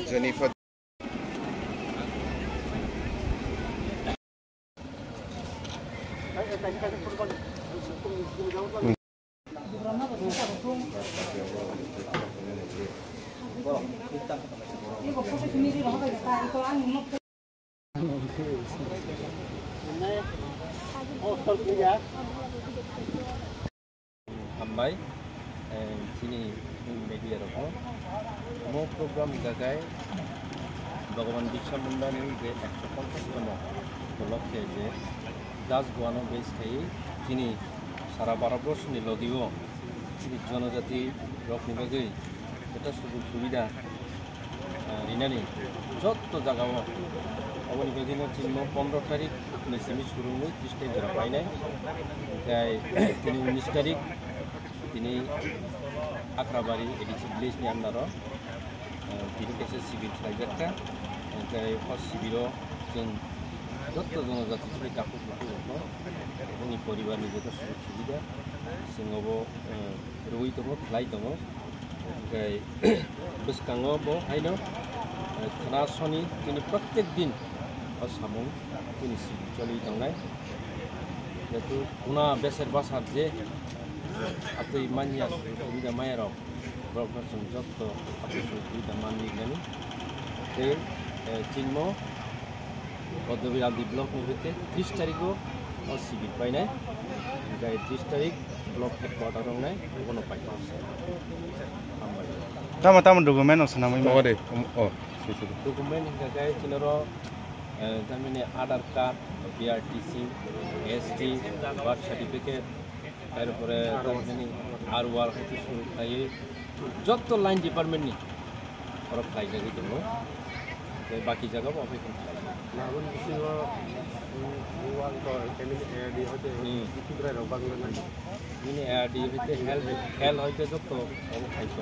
Jennifer. Hambai sini media roko mo program gagai Bhagavan Birsa Munda ni je 150 tম উপলক্ষে যে Das গোয়ানো base থাই তিনি সারা Bharatvarsha ni লগিও তিনি জনজাতি রকনি বাগৈ এটা সুযোগ সুবিধা রিনানি যত জায়গাও অবনি বাগৈনো চিহ্ন 15 তারিখ নিসিমি শুরুনি 30 তারিখ ধরা পাই নাই তাই তিনি 19 তারিখ তিনি আক্রাবাড়ি এডিসি ভিলেজনি আন্ডারও তিনি কাছে শিবির খাইজাকা তাই ফার্স্ট শিবিরও जों যত জনজাতি ছিল কাপড় কাপড় जोंनि परिवारनि যত সুযোগ সুবিধা जोंबो রুই দङ লাই দङ ओमफ्राय गोसोखाङो बहायनो खोनासनि তিনি प्रत्येक दिन आसामाव তিনি শিবির চলি दंनाय যেহেতু उना बेसेर बासार जे atau imannya sudah mayarok berapa sejak tu apa sudah mandi ni ke cinmo pada bila di blok ni bete 30 tarik ko sibit pai nai kai 30 tarik blok headquarter rong nai kono pai tama dokumen osna mai oh deh oh dokumen hingga kai cinoro tamine aadhar card BRTC ST birth certificate তারপরে রাজধানী আর war হতে শুরু খাইয়ে যত line ডিপার্টমেন্টনি ওরা fly জায়গায় জন্য বাকি জায়গাও অপেক্ষা হেল হইতে যত খাইছো